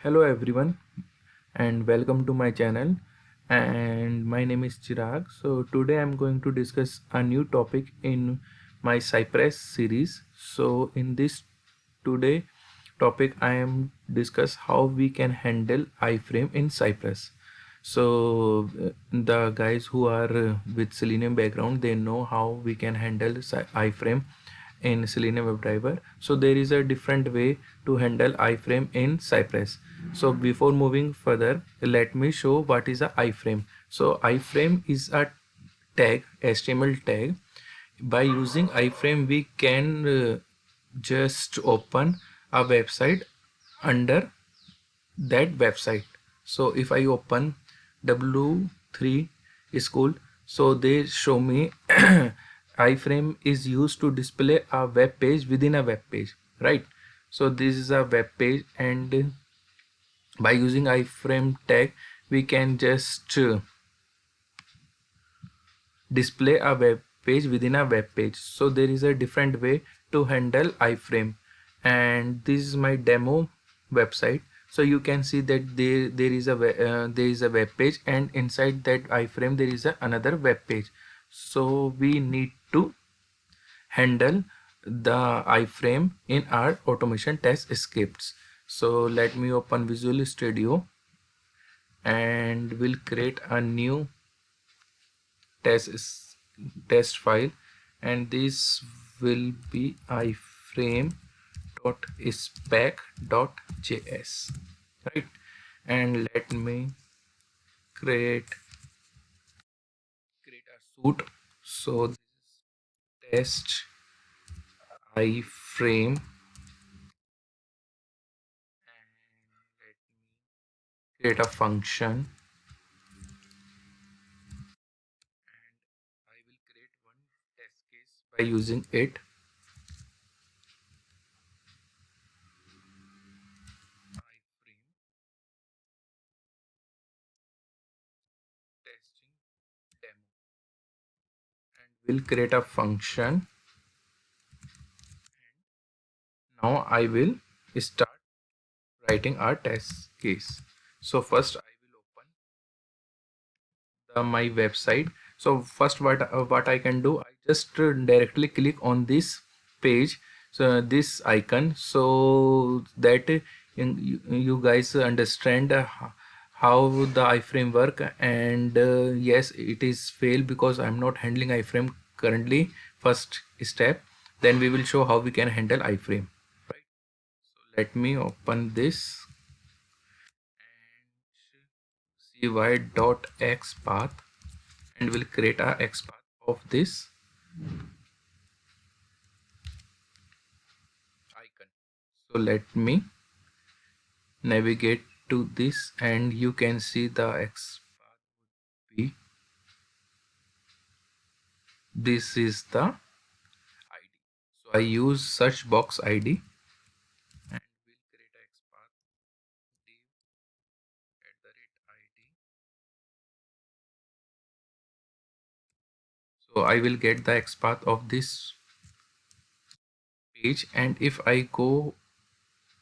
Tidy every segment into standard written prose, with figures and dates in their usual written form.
Hello everyone and welcome to my channel, and my name is Chirag. So today I'm going to discuss a new topic in my Cypress series. So in this today topic I am discuss how we can handle iframe in Cypress. So the guys who are with Selenium background, they know how we can handle iframe in Selenium WebDriver. So there is a different way to handle iframe in Cypress. So before moving further, let me show what is a iframe. So iframe is a tag, HTML tag. By using iframe, we can just open a website under that website. So if I open W3 school, so they show me iframe is used to display a web page within a web page, right? So this is a web page, and by using iframe tag we can just display a web page within a web page. So there is a different way to handle iframe, and this is my demo website. So you can see that there is a web page, and inside that iframe there is another web page. So we need to handle the iframe in our automation test scripts. So let me open Visual Studio and we'll create a new test test file, and this will be iframe.spec.js, right? And let me create a suite. So this is test iframe, and let me create a function, and I will create one test case by using it. iframe testing demo, and we'll create a function. Now I will start writing our test case. So first I will open my website. So first what I can do, I just directly click on this page, so this icon, so that you guys understand how the iframe work. And yes, it is fail because I'm not handling iframe currently. First step, then we will show how we can handle iframe, right? So let me open this cy.xpath, and we'll create a xpath of this icon. So let me navigate to this, and you can see the xpath would be, this is the id. So I use search box id, and we'll create a xpath div @id. So I will get the xpath of this page, and if I go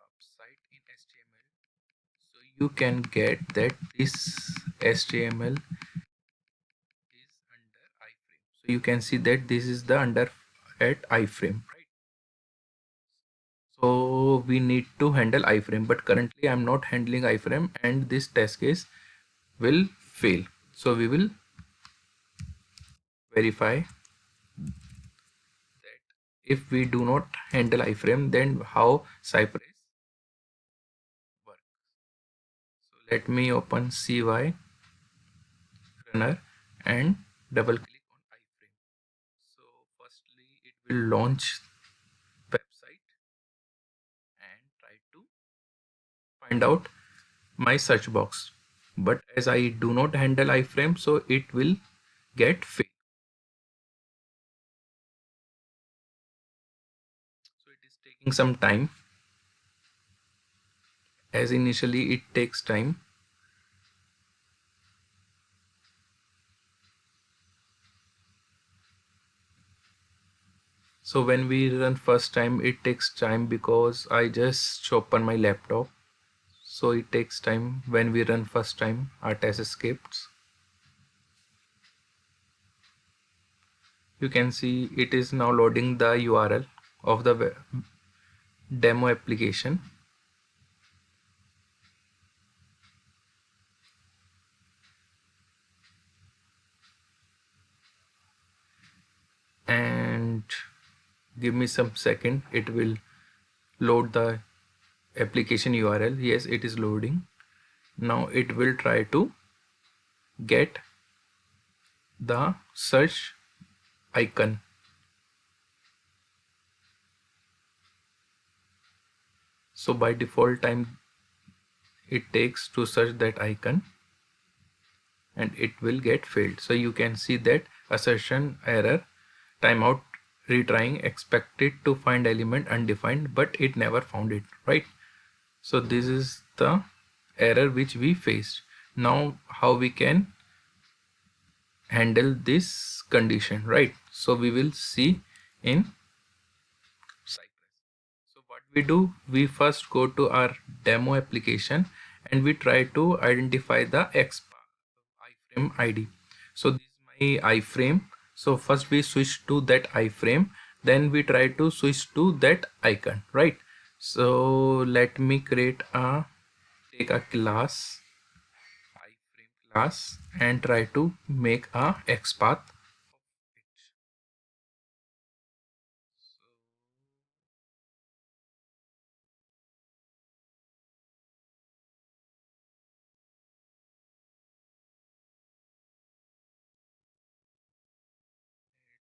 upside in HTML, so you can get that this HTML is under iframe. So you can see that this is the under at iframe, right? So we need to handle iframe, but currently I'm not handling iframe, and this test case will fail. So we will verify that if we do not handle iframe, then how Cypress works. So let me open CY runner and double click on iframe. So firstly it will launch website and try to find out my search box, but as I do not handle iframe, so it will get failed. So it is taking some time, as initially it takes time. So when we run first time, it takes time because I just open my laptop. so it takes time when we run first time our test scripts. You can see it is now loading the URL of the demo application. And give me some second, it will load the application URL. Yes, it is loading. Now it will try to get the search icon. So by default time it takes to search that icon and it will get failed. So you can see that assertion error, timeout, retrying, expected to find element undefined, but it never found it, right? So this is the error which we faced. Now how we can handle this condition, right? So we will see in Cypress. So what we do, we first go to our demo application and we try to identify the iframe ID. So this is my iframe. So first we switch to that iframe, then we try to switch to that icon, right? So let me take a class, iframe class, and try to make a XPath. It is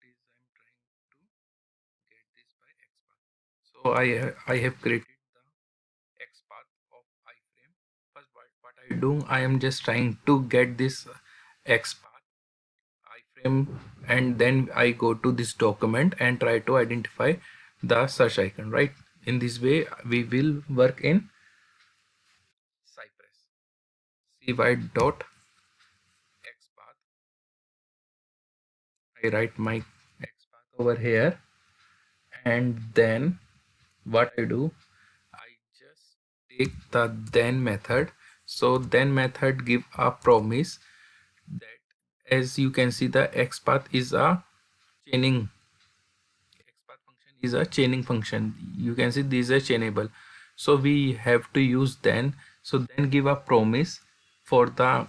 I'm trying to get this by XPath. So I have created the XPath of iframe. First, what I do, I am just trying to get this XPath iframe, and then I go to this document and try to identify the search icon, right? In this way, we will work in Cypress. CY.xpath. I write my XPath over here, and then what I do, I just take the then method. So then method give a promise that, as you can see, the XPath is a chaining. XPath function is a chaining function. You can see this is a chainable. So we have to use then. So then give a promise for the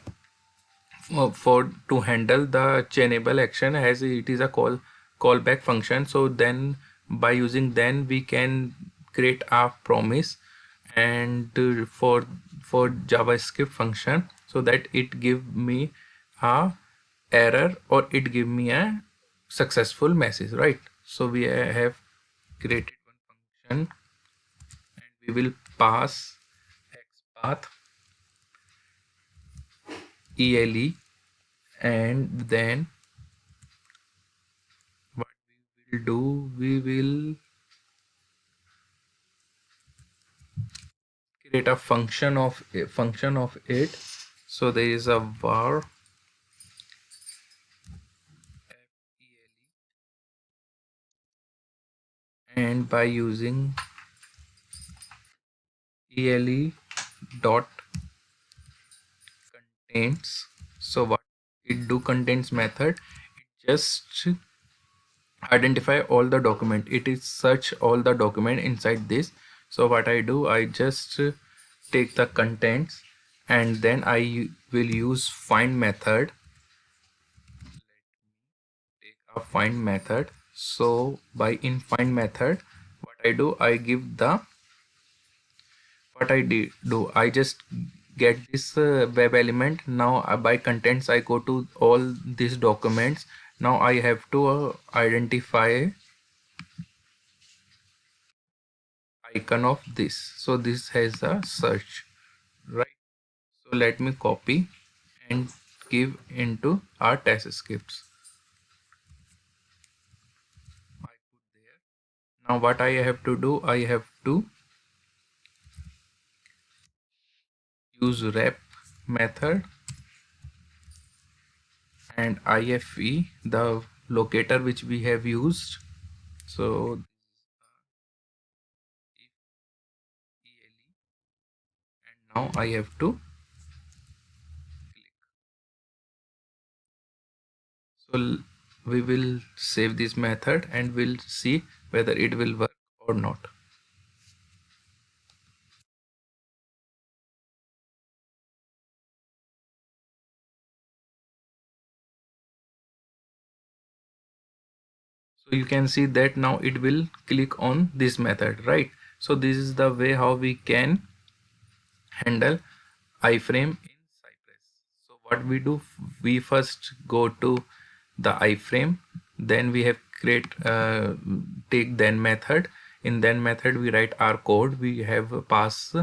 for to handle the chainable action, as it is a callback function. So then by using then we can create a promise and for JavaScript function, so that it give me a error or it give me a successful message, right? So we have created one function and we will pass XPath ele, and then what we will do, we will create a function of it. So there is a var fele, and by using ele dot contains, so what it do, contains method, it just identify all the document, it is search all the document inside this. So what I do, I just take the contents and then I will use find method. Take a find method. So by in find method, what I do, I give the what I do, I just get this web element. Now by contents I go to all these documents. Now I have to identify icon of this. So this has a search, right? So let me copy and give into our test scripts. I put there. Now what I have to do, I have to use rep method and IFE, the locator which we have used. So if ele, Now I have to click. So we will save this method and we'll see whether it will work or not. So you can see that now it will click on this method, right? So this is the way how we can handle iframe in Cypress. So what we do, we first go to the iframe, then we have create take then method. In then method we write our code, we have a pass,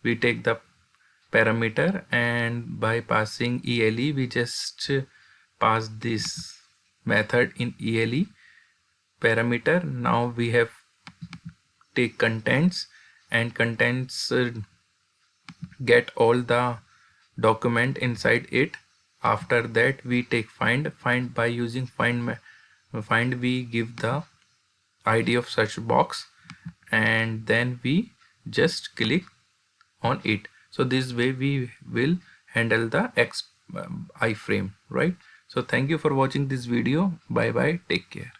we take the parameter, and by passing ele we just pass this method in ele parameter. Now we have take contents, and contents get all the document inside it. After that we take find by using find we give the id of search box, and then we just click on it. So this way we will handle the iframe, right? So thank you for watching this video. Bye bye, take care.